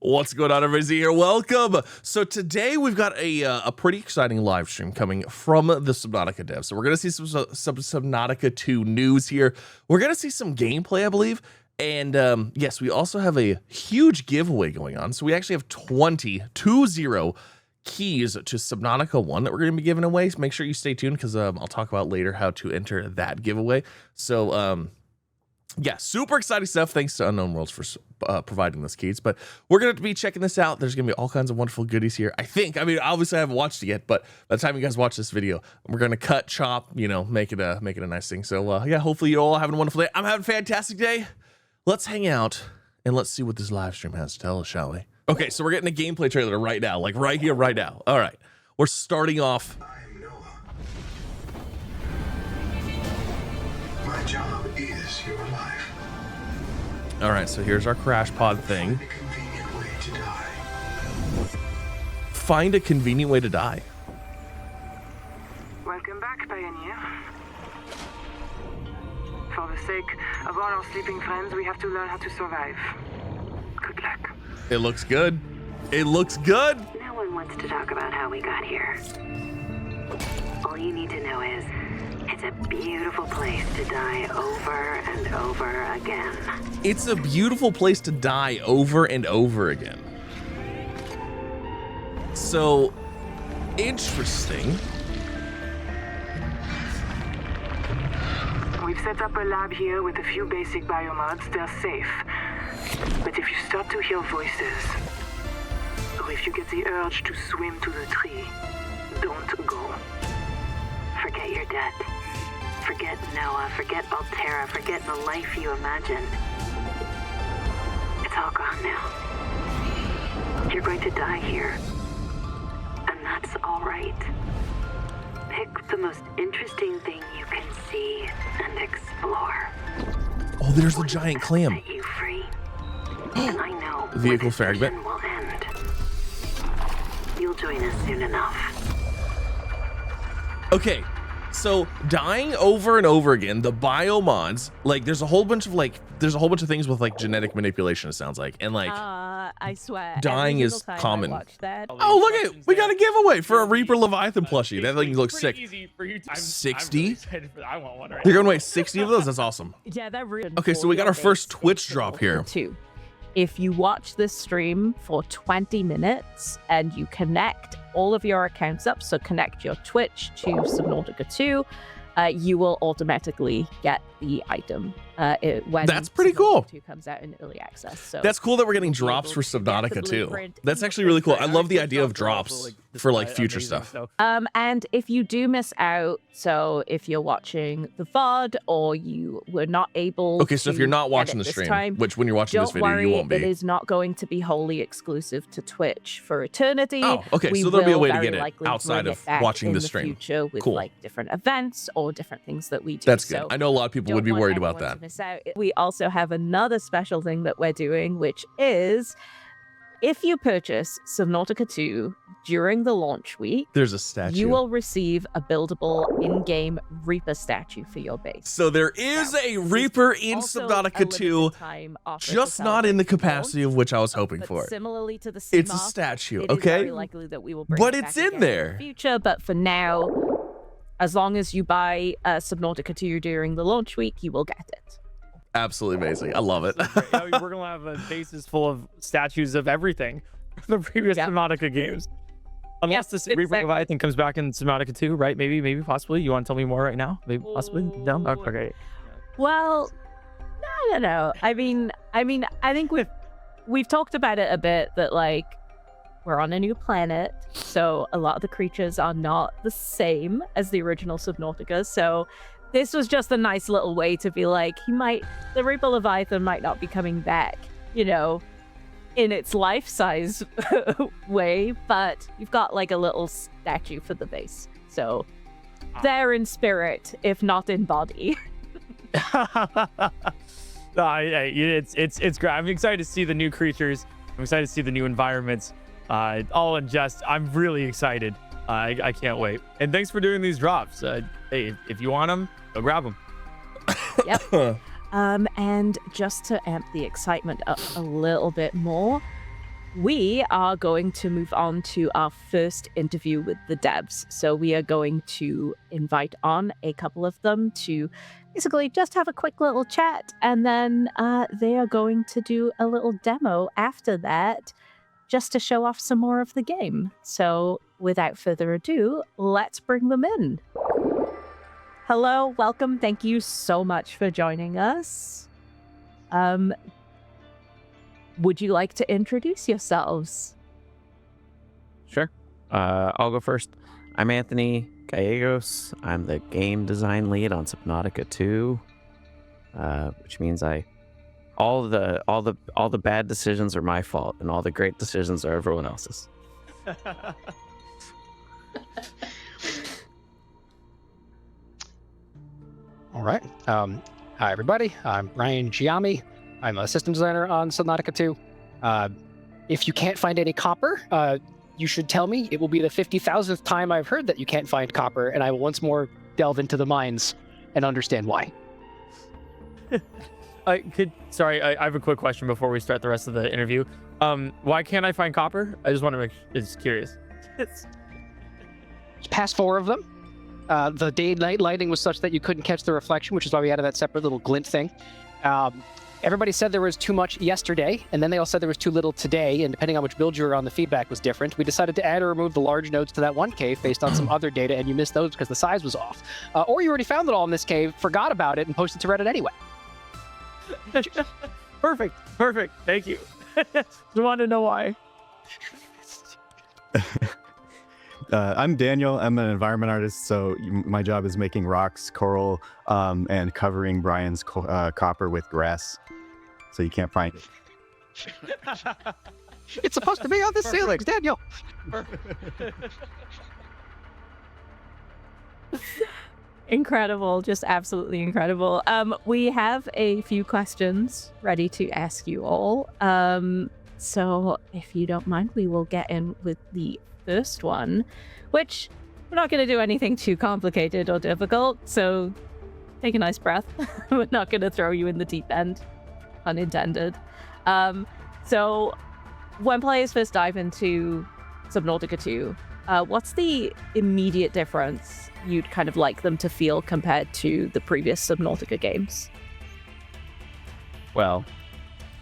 What's going on, everybody? Z here. Welcome. So today we've got a pretty exciting live stream coming from the Subnautica dev. So we're gonna see some Subnautica 2 news here. We're gonna see some gameplay, I believe. And yes, we also have a huge giveaway going on. So we actually have 20 keys to Subnautica 1 that we're going to be giving away. So make sure you stay tuned because I'll talk about later how to enter that giveaway. So yeah, super exciting stuff. Thanks to Unknown Worlds for providing those keys. But we're going to be checking this out. There's going to be all kinds of wonderful goodies here. I mean, obviously I haven't watched it yet, but by the time you guys watch this video, we're going to cut, chop, you know, make it a nice thing. So yeah, hopefully you're all having a wonderful day. I'm having a fantastic day. Let's hang out and let's see what this live stream has to tell us, shall we? Okay, so we're getting a gameplay trailer right now, like right here, right now. All right, we're starting off. I'm Noah. My job is your life. All right, so here's our crash pod thing. Find a convenient way to die. Find a convenient way to die. Welcome back, Pioneer. For the sake of all our sleeping friends, we have to learn how to survive. Good luck. It looks good. It looks good. No one wants to talk about how we got here. All you need to know is, it's a beautiful place to die over and over again. It's a beautiful place to die over and over again. So, interesting. We've set up a lab here with a few basic biomods. They're safe. But if you start to hear voices, or if you get the urge to swim to the tree, don't go. Forget your debt. Forget Noah. Forget Altera. Forget the life you imagined. It's all gone now. You're going to die here. And that's all right. Pick the most interesting thing you can see and explore. Oh, there's the giant clam. Set you free. And I know Vehicle when this fragment. mission will end. You'll join us soon enough. Okay, so dying over and over again, the biomods, like there's a whole bunch of things with like genetic manipulation, it sounds like, and like I swear, dying every is single time I common. watch that. oh, look at it, we got a giveaway for a Reaper Leviathan plushie. That thing looks sick. Easy for you. 60? I'm really excited for that. I want one right They're now. going away 60 of those. That's awesome. Yeah, they're really. Okay, so we got our first Twitch drop here. Too. If you watch this stream for 20 minutes and you connect all of your accounts up, so connect your Twitch to Subnautica 2, you will automatically get the item when That's pretty cool. Subnautica 2 comes out in early access. So That's cool that we're getting drops for able to get the Subnautica too. blueprint That's in actually the really cool. I first love the Good idea of stuff for all drops for like future amazing stuff. And if you do miss out, so if you're watching the VOD or you were not able Okay, so if you're not to watching get the it this stream, time, which when you're watching this don't video, worry, you won't it be. is not going to be wholly exclusive to Twitch for eternity. Oh, okay, We so there'll be a will way to very get it likely outside bring of it back watching in the the stream. future with Cool. like different events or different things that we do. That's good. So I know a lot of people would be don't want worried about anyone that. to miss out. We also have another special thing that we're doing, which is if you purchase Subnautica 2 during the launch week, There's a statue. you will receive a buildable in-game Reaper statue for your base. So there is Now, a this is Reaper in also a Subnautica 2, limited time offer to just not in the celebrate capacity of launch, which I was hoping but for. similarly to the It's a Seamoth, statue, it is okay? very likely that we will bring But it it's back in again there. the future. But for now, as long as you buy Subnautica 2 during the launch week, you will get it. Absolutely amazing. I love it. Great. Yeah, we're gonna have a bases full of statues of everything from the previous Yep. Subnautica games. Unless this Yep, Reaper exactly. Leviathan comes back in Subnautica 2, right? Maybe, possibly. You want to tell me more right now? Maybe, possibly. No. Okay. Well, no. I mean, I think we've talked about it a bit that like we're on a new planet, so a lot of the creatures are not the same as the original Subnautica. So this was just a nice little way to be like, the Reaper Leviathan might not be coming back, you know, in its life-size way, but you've got like a little statue for the base. So they're in spirit, if not in body. It's great. I'm excited to see the new creatures. I'm excited to see the new environments. All in jest. I'm really excited. I can't wait. And thanks for doing these drops. Hey, if you want them, go grab them. And just to amp the excitement up a little bit more, we are going to move on to our first interview with the devs. So we are going to invite on a couple of them to basically just have a quick little chat, and then they are going to do a little demo after that just to show off some more of the game. So without further ado, let's bring them in. Hello, welcome. Thank you so much for joining us. Would you like to introduce yourselves? Sure. I'll go first. I'm Anthony Gallegos. I'm the game design lead on Subnautica 2, which means all the bad decisions are my fault, and all the great decisions are everyone else's. All right. Hi, everybody. I'm Ryan Giammi. I'm a system designer on Subnautica 2. If you can't find any copper, you should tell me. It will be the 50,000th time I've heard that you can't find copper, and I will once more delve into the mines and understand why. I have a quick question before we start the rest of the interview. Why can't I find copper? I just want to make. It's curious. It's past 4 of them. The day-night lighting was such that you couldn't catch the reflection, which is why we added that separate little glint thing. Everybody said there was too much yesterday, and then they all said there was too little today, and depending on which build you were on, the feedback was different. We decided to add or remove the large nodes to that one cave based on some other data, and you missed those because the size was off. Or you already found it all in this cave, forgot about it, and posted to Reddit anyway. Perfect. Thank you. Just wanted to know why. I'm Daniel. I'm an environment artist, so my job is making rocks, coral, and covering Brian's copper with grass, so you can't find it. It's supposed to be on the ceilings, Daniel. Incredible, just absolutely incredible. We have a few questions ready to ask you all. So if you don't mind, we will get in with the first one, which we're not going to do anything too complicated or difficult, so take a nice breath. We're not going to throw you in the deep end, unintended. So when players first dive into Subnautica 2, what's the immediate difference you'd kind of like them to feel compared to the previous Subnautica games? Well,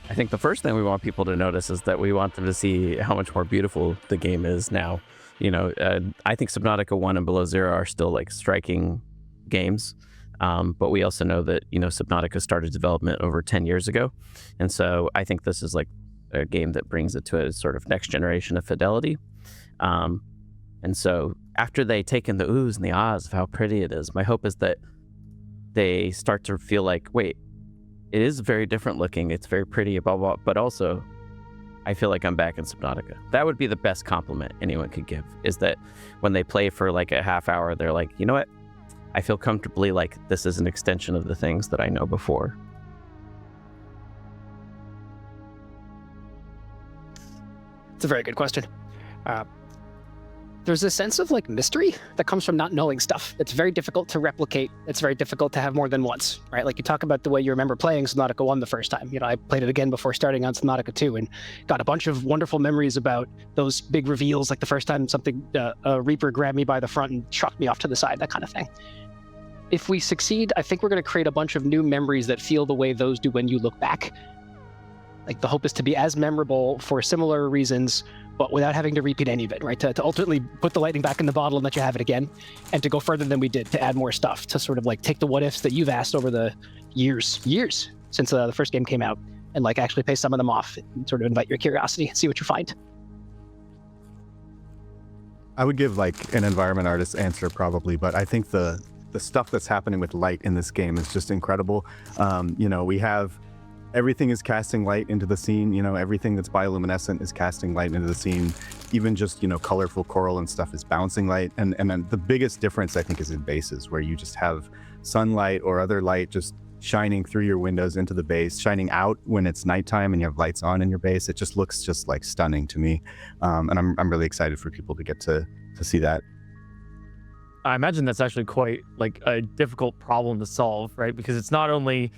I think the first thing we want people to notice is that we want them to see how much more beautiful the game is now. I think Subnautica 1 and Below Zero are still like striking games. But we also know that, Subnautica started development over 10 years ago. And so I think this is like a game that brings it to a sort of next generation of fidelity. And so after they take in the oohs and the ahs of how pretty it is, my hope is that they start to feel like, wait, it is very different looking. It's very pretty, blah, blah, but also I feel like I'm back in Subnautica. That would be the best compliment anyone could give, is that when they play for like a half hour, they're like, you know what? I feel comfortably like this is an extension of the things that I know before. It's a very good question. There's a sense of like mystery that comes from not knowing stuff. It's very difficult to replicate. It's very difficult to have more than once, right? Like you talk about the way you remember playing Subnautica 1 the first time. I played it again before starting on Subnautica 2 and got a bunch of wonderful memories about those big reveals, like the first time something, a Reaper grabbed me by the front and chucked me off to the side, that kind of thing. If we succeed, I think we're going to create a bunch of new memories that feel the way those do when you look back. Like the hope is to be as memorable for similar reasons, but without having to repeat any of it, right? To ultimately put the lightning back in the bottle and let you have it again, and to go further than we did, to add more stuff, to sort of like take the what ifs that you've asked over the years since the first game came out, and like actually pay some of them off and sort of invite your curiosity and see what you find. I would give like an environment artist answer probably, but I think the stuff that's happening with light in this game is just incredible. We have everything is casting light into the scene. Everything that's bioluminescent is casting light into the scene. Even just, colorful coral and stuff is bouncing light. And then the biggest difference, I think, is in bases, where you just have sunlight or other light just shining through your windows into the base, shining out when it's nighttime and you have lights on in your base. It just looks just like stunning to me. And I'm really excited for people to get to see that. I imagine that's actually quite like a difficult problem to solve, right? Because it's not only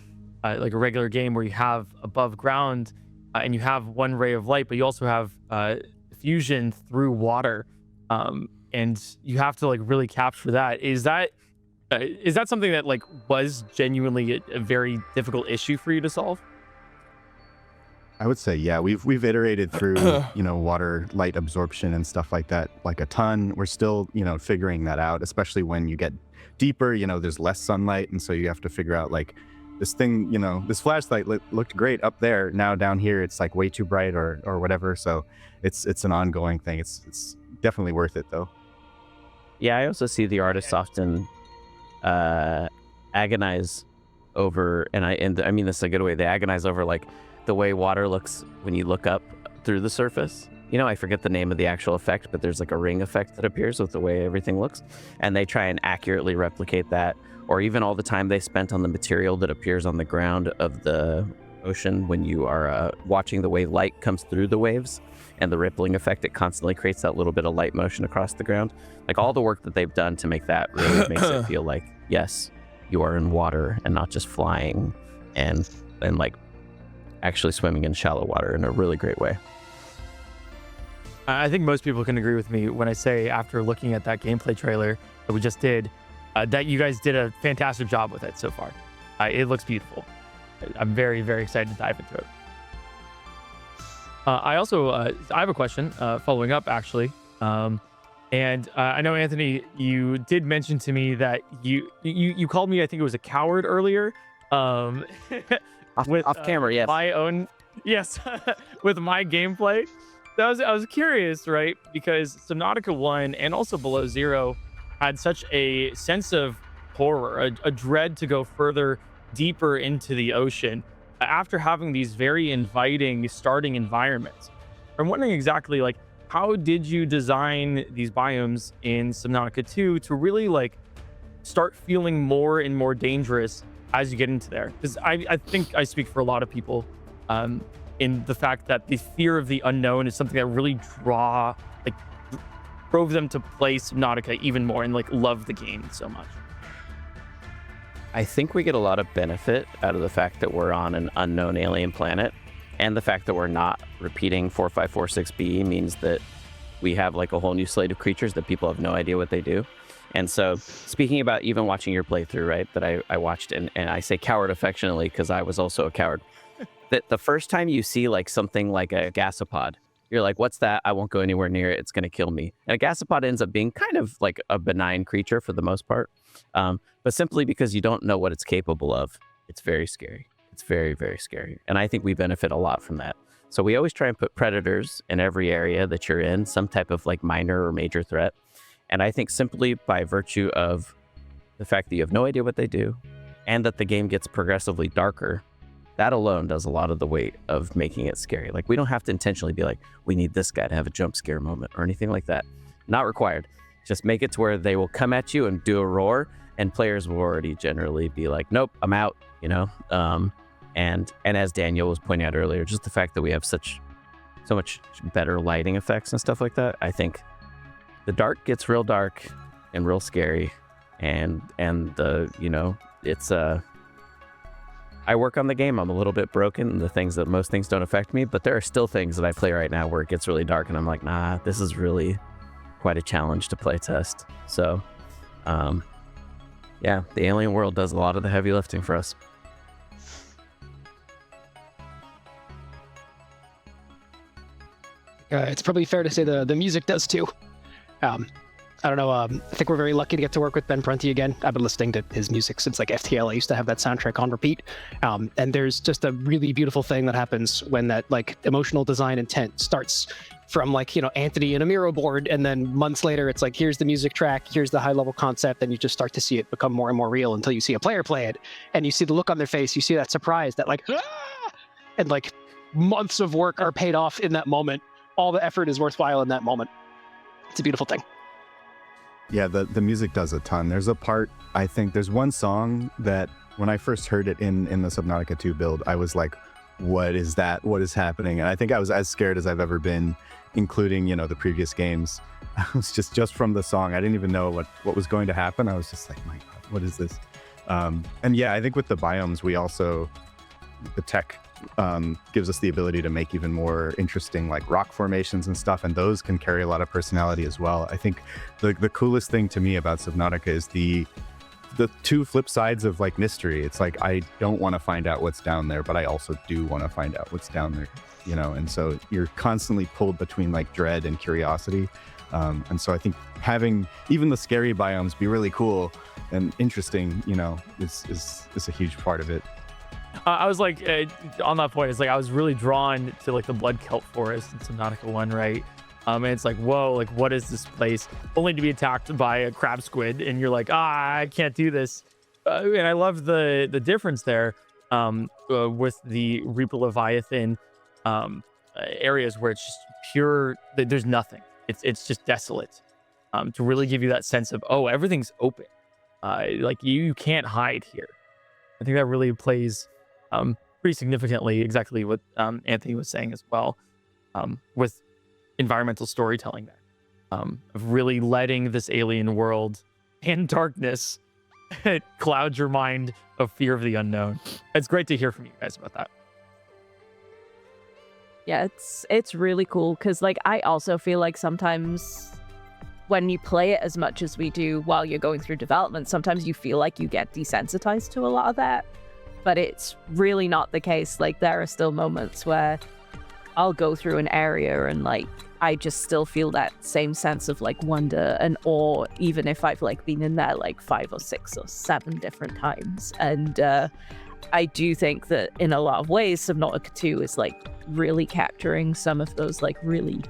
like a regular game where you have above ground and you have one ray of light, but you also have fusion through water, and you have to like really capture that. Is that something that like was genuinely a very difficult issue for you to solve? I would say, yeah, we've iterated through, water light absorption and stuff like that, like a ton. We're still, figuring that out, especially when you get deeper, there's less sunlight. And so you have to figure out like this thing, this flashlight looked great up there. Now down here, it's like way too bright or whatever. So it's an ongoing thing. It's definitely worth it though. Yeah, I also see the artists often agonize over, and I mean this in a good way. They agonize over like the way water looks when you look up through the surface. I forget the name of the actual effect, but there's like a ring effect that appears with the way everything looks, and they try and accurately replicate that, or even all the time they spent on the material that appears on the ground of the ocean when you are watching the way light comes through the waves and the rippling effect. It constantly creates that little bit of light motion across the ground. Like all the work that they've done to make that really makes it feel like, yes, you are in water and not just flying and like actually swimming in shallow water in a really great way. I think most people can agree with me when I say, after looking at that gameplay trailer that we just did, that you guys did a fantastic job with it so far. It looks beautiful. I'm very, very excited to dive into it. I have a question following up, actually. And I know, Anthony, you did mention to me that you called me, I think it was a coward earlier. Off camera, yes. My own, yes, with my gameplay. So I was curious, right? Because Subnautica 1 and also Below Zero had such a sense of horror, a dread to go further, deeper into the ocean after having these very inviting starting environments. I'm wondering exactly, like, how did you design these biomes in Subnautica 2 to really like start feeling more and more dangerous as you get into there? Because I think I speak for a lot of people in the fact that the fear of the unknown is something that really drove them to play Subnautica even more and like love the game so much. I think we get a lot of benefit out of the fact that we're on an unknown alien planet, and the fact that we're not repeating 4546B means that we have like a whole new slate of creatures that people have no idea what they do. And so, speaking about even watching your playthrough, right, that I watched, and I say coward affectionately because I was also a coward, that the first time you see like something like a gasopod, you're like, what's that? I won't go anywhere near it. It's going to kill me. And a gasopod ends up being kind of like a benign creature for the most part. But simply because you don't know what it's capable of, it's very scary. It's very, very scary. And I think we benefit a lot from that. So we always try and put predators in every area that you're in, some type of like minor or major threat. And I think simply by virtue of the fact that you have no idea what they do and that the game gets progressively darker, that alone does a lot of the weight of making it scary. Like, we don't have to intentionally be like, we need this guy to have a jump scare moment or anything like that. Not required. Just make it to where they will come at you and do a roar, and players will already generally be like, nope, I'm out, And as Daniel was pointing out earlier, just the fact that we have so much better lighting effects and stuff like that, I think the dark gets real dark and real scary, and it's I work on the game. I'm a little bit broken in the things that most things don't affect me, but there are still things that I play right now where it gets really dark and I'm like, nah, this is really quite a challenge to play test. So yeah, the alien world does a lot of the heavy lifting for us. It's probably fair to say the music does too. I don't know. I think we're very lucky to get to work with Ben Prunty again. I've been listening to his music since like FTL. I used to have that soundtrack on repeat. And there's just a really beautiful thing that happens when that like emotional design intent starts from like, Anthony in a Miro board. And then months later, it's like, here's the music track, here's the high level concept. And you just start to see it become more and more real until you see a player play it. And you see the look on their face, you see that surprise, that like, ah! And like months of work are paid off in that moment. All the effort is worthwhile in that moment. It's a beautiful thing. Yeah, the music does a ton. There's a part, I think there's one song that when I first heard it in the Subnautica 2 build, I was like, what is that? What is happening? And I think I was as scared as I've ever been, including, the previous games. I was just from the song. I didn't even know what was going to happen. I was just like, my God, what is this? And yeah, I think with the biomes, we also, the tech gives us the ability to make even more interesting like rock formations and stuff, and those can carry a lot of personality as well. I think the coolest thing to me about Subnautica is the two flip sides of like mystery. It's like I don't want to find out what's down there, but I also do want to find out what's down there, you know. And so you're constantly pulled between like dread and curiosity. And so I think having even the scary biomes be really cool and interesting, you know, is a huge part of it. I was like, on that point, it's like I was really drawn to like the blood kelp forest in Subnautica 1, right? And it's like, whoa, like what is this place? Only to be attacked by a crab squid, and you're like, I can't do this. And I love the difference there with the Reaper Leviathan areas where it's just pure. There's nothing. It's just desolate. To really give you that sense of, oh, everything's open. Like you can't hide here. I think that really plays pretty significantly exactly what Anthony was saying as well, with environmental storytelling there, of really letting this alien world and darkness cloud your mind of fear of the unknown. It's great to hear from you guys about that. Yeah, it's really cool because like I also feel like sometimes when you play it as much as we do while you're going through development, sometimes you feel like you get desensitized to a lot of that, but it's really not the case. Like there are still moments where I'll go through an area and like I just still feel that same sense of like wonder and awe, even if I've like been in there like 5 or 6 or 7 different times. And I do think that in a lot of ways Subnautica 2 is like really capturing some of those like really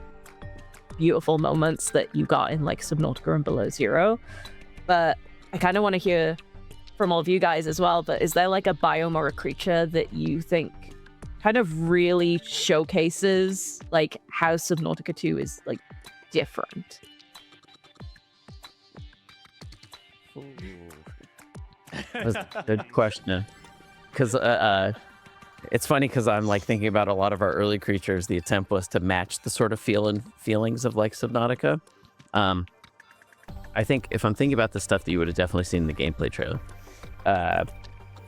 beautiful moments that you got in like Subnautica and Below Zero. But I kind of want to hear from all of you guys as well, but is there like a biome or a creature that you think kind of really showcases like how Subnautica 2 is like different? That's a good question. Because it's funny because I'm like thinking about a lot of our early creatures. The attempt was to match the sort of feelings of like Subnautica. I think if I'm thinking about the stuff that you would have definitely seen in the gameplay trailer,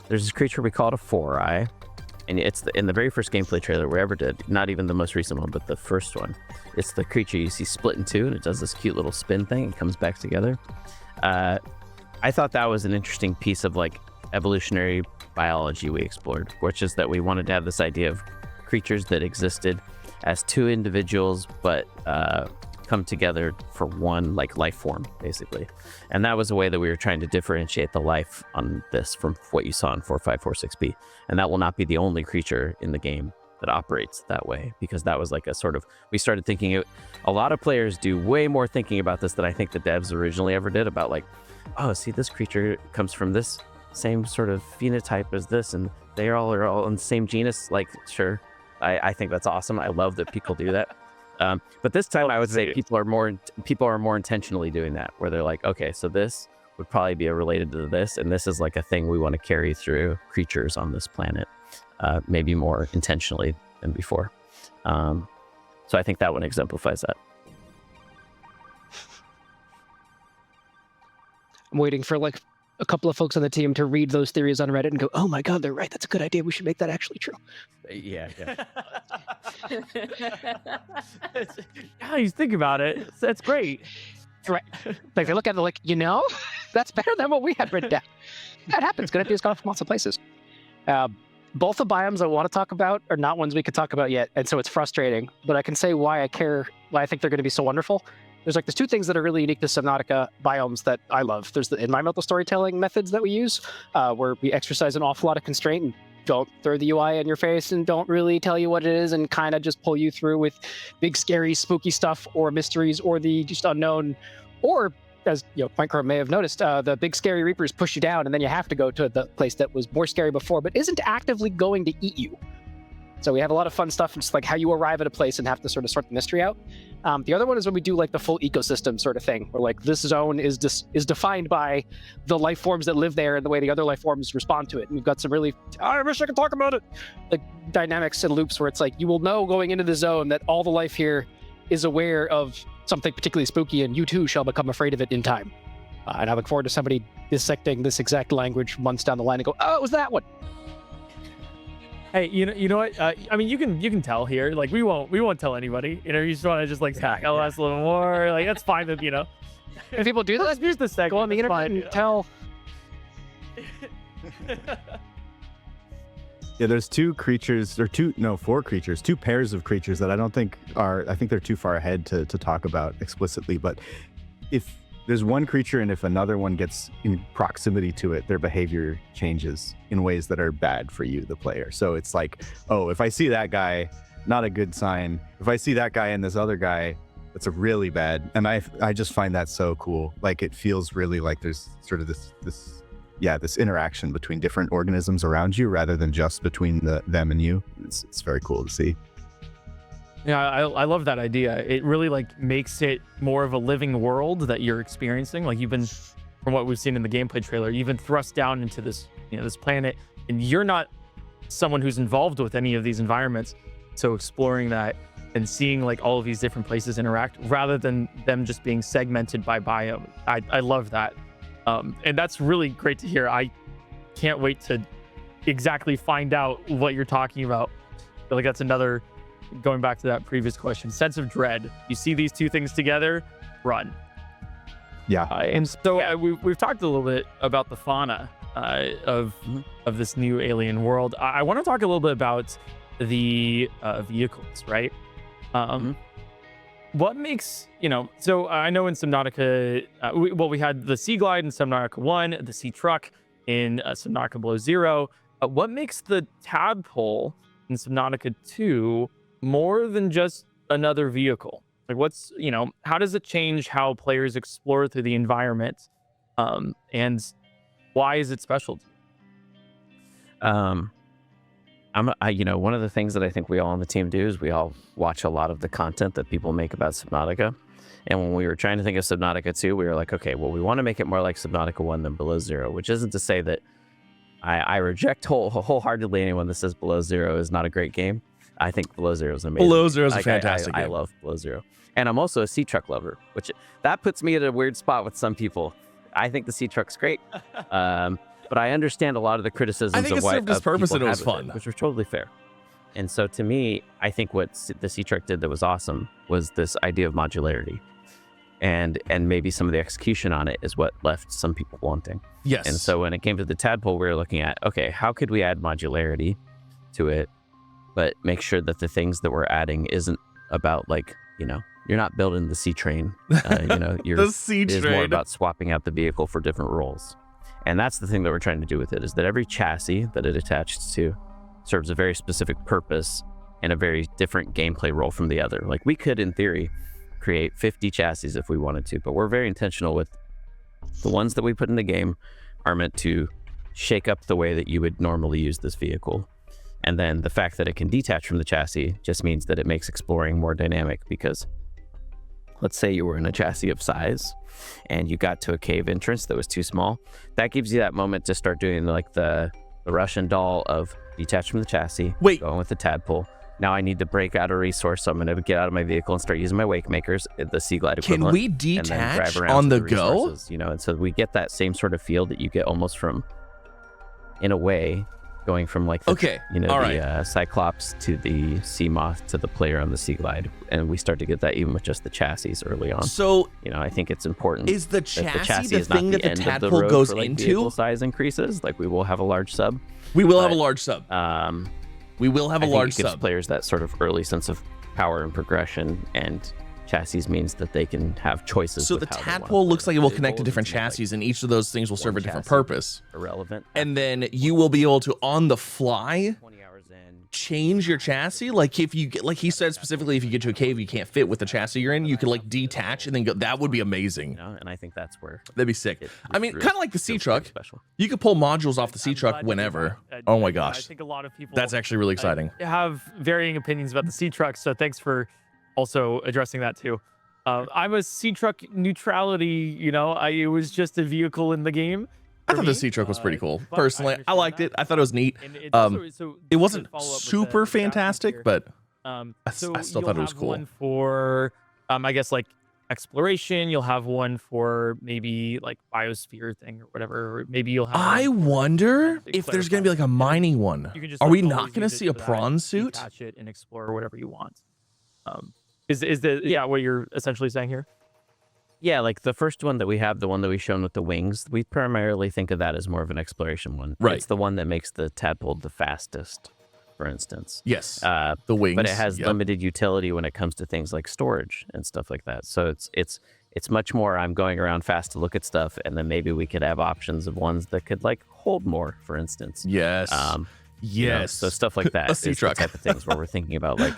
there's this creature we call it a 4-eye. And it's in the very first gameplay trailer we ever did, not even the most recent one, but the first one. It's the creature you see split in two, and it does this cute little spin thing and comes back together. I thought that was an interesting piece of like evolutionary biology we explored, which is that we wanted to have this idea of creatures that existed as two individuals, but come together for one like life form, basically. And that was a way that we were trying to differentiate the life on this from what you saw in 4546B. And that will not be the only creature in the game that operates that way, because that was like a sort of, we started thinking, a lot of players do way more thinking about this than I think the devs originally ever did, about like, oh, see, this creature comes from this same sort of phenotype as this, and they are all in the same genus. Like, sure, I think that's awesome. I love that people do that. But this time I would say people are more intentionally doing that, where they're like, okay, so this would probably be related to this, and this is like a thing we want to carry through creatures on this planet, maybe more intentionally than before. So I think that one exemplifies that. I'm waiting for like a couple of folks on the team to read those theories on Reddit and go, oh my God, they're right. That's a good idea. We should make that actually true. Yeah. Yeah, you think about it. That's great. Right. Like they look at it like, that's better than what we had written down. That happens. Good ideas come from lots of places. Both the biomes I want to talk about are not ones we could talk about yet. And so it's frustrating, but I can say why I think they're going to be so wonderful. There's 2 things that are really unique to Subnautica biomes that I love. There's the environmental storytelling methods that we use, where we exercise an awful lot of constraint and don't throw the UI in your face and don't really tell you what it is and kind of just pull you through with big, scary, spooky stuff or mysteries or the just unknown. Or, as Minecraft may have noticed, the big, scary Reapers push you down and then you have to go to the place that was more scary before but isn't actively going to eat you. So we have a lot of fun stuff, just like how you arrive at a place and have to sort of sort the mystery out. The other one is when we do like the full ecosystem sort of thing, where like this zone is defined by the life forms that live there and the way the other life forms respond to it. And we've got some really, I wish I could talk about it, like dynamics and loops where it's like you will know going into the zone that all the life here is aware of something particularly spooky, and you too shall become afraid of it in time. And I look forward to somebody dissecting this exact language months down the line and go, oh, it was that one. Hey, you know what? I mean, you can tell here. Like, we won't tell anybody. You know, you just want to just like tell us a little more. Like, that's fine. That If people do that, here's the segment. go on the That's internet fine, and tell. Yeah, there's two creatures, or four creatures, two pairs of creatures that I don't think I think they're too far ahead to talk about explicitly. But if there's one creature and if another one gets in proximity to it, their behavior changes in ways that are bad for you, the player. So it's like, oh, if I see that guy, not a good sign. If I see that guy and this other guy, that's a really bad. And I just find that so cool. Like, it feels really like there's sort of this interaction between different organisms around you rather than just between them and you. It's very cool to see. Yeah, I love that idea. It really like makes it more of a living world that you're experiencing. Like, you've been, from what we've seen in the gameplay trailer, you've been thrust down into this, this planet, and you're not someone who's involved with any of these environments. So exploring that and seeing like all of these different places interact rather than them just being segmented by biome. I love that. And that's really great to hear. I can't wait to exactly find out what you're talking about. I feel like that's another, going back to that previous question, sense of dread. You see these two things together, run. Yeah. And so we've talked a little bit about the fauna of this new alien world. I want to talk a little bit about the vehicles, right? What makes, so I know in Subnautica, we had the Sea Glide in Subnautica 1, the Sea Truck in Subnautica Below Zero. What makes the Tadpole in Subnautica 2 more than just another vehicle? Like, what's, how does it change how players explore through the environment? And why is it special to you? One of the things that I think we all on the team do is we all watch a lot of the content that people make about Subnautica. And when we were trying to think of Subnautica 2, we were like, okay, well, we want to make it more like Subnautica 1 than Below Zero, which isn't to say that I reject wholeheartedly anyone that says Below Zero is not a great game. I think Below Zero is amazing. Below Zero is a fantastic game. I love Below Zero. And I'm also a Sea Truck lover, which that puts me at a weird spot with some people. I think the Sea Truck's great. But I understand a lot of the criticisms I think of it what served its purpose and it was people have fun, with which was totally fair. And so to me, I think what the Sea Truck did that was awesome was this idea of modularity. And maybe some of the execution on it is what left some people wanting. Yes. And so when it came to the Tadpole, we were looking at, okay, how could we add modularity to it, but make sure that the things that we're adding isn't about like, you're not building the sea train. You're The sea it is train. more about swapping out the vehicle for different roles. And that's the thing that we're trying to do with it, is that every chassis that it attaches to serves a very specific purpose and a very different gameplay role from the other. Like, we could, in theory, create 50 chassis if we wanted to, but we're very intentional with the ones that we put in the game are meant to shake up the way that you would normally use this vehicle. And then the fact that it can detach from the chassis just means that it makes exploring more dynamic, because let's say you were in a chassis of size and you got to a cave entrance that was too small. That gives you that moment to start doing like the Russian doll of detach from the chassis, going with the Tadpole. Now I need to break out a resource, so I'm going to get out of my vehicle and start using my wake makers, the Sea Glide equivalent. Can we and then detach drive around on to the go? resources, and so we get that same sort of feel that you get almost from, in a way, going from like the, the Cyclops to the Sea Moth to the player on the Sea Glide, and we start to get that even with just the chassis early on. So I think it's important. Is the that chassis the is not thing that the end of Tadpole road goes for, like, into? vehicle size increases. Like, we will have a large sub. We will have a large sub. We will have a I think large it gives sub. players that sort of early sense of power and progression, and chassis means that they can have choices. So with the how they wanna Tadpole looks play. like it will They connect to will different be like chassis, and each of those things will serve a one different chassis, purpose. irrelevant. And then you will be able to, on the fly, 20 hours in, change your chassis. Like, if you get, like he said specifically, if you get to a cave you can't fit with the chassis you're in, you could like detach and then go. That would be amazing. and I think that's where That'd be sick. it I mean, really kind of like the Sea feels very Truck. special. You could pull modules off the Sea I'm Truck glad you whenever. did that. Oh my I gosh, think a lot of people that's actually really exciting. have varying opinions about the Sea Truck, so thanks for also addressing that too. I'm a Sea Truck neutrality. It was just a vehicle in the game. I for thought me, the Sea Truck was pretty cool. but Personally, I understand liked that. it. I thought it was neat. And it's Um, also, so It to wasn't follow up with super the chassis fantastic, here, but so I still you'll thought it was have cool. one for, I guess, like exploration. You'll have one for maybe like biosphere thing or whatever. Or maybe you'll have. I one for, wonder to if there's going to be like clarify. a mining one. You can just Are like, we always not going to use it see a for that, prawn suit? detach it and explore whatever you want. Is the what you're essentially saying here? Yeah, like the first one that we have, the one that we've shown with the wings, we primarily think of that as more of an exploration one. Right. It's the one that makes the tadpole the fastest, for instance. Yes. The wings. But it has yep. limited utility when it comes to things like storage and stuff like that. So it's much more I'm going around fast to look at stuff, and then maybe we could have options of ones that could like hold more, for instance. Yes. You know, Yes. so stuff like that A is sea the truck. type of things where we're thinking about like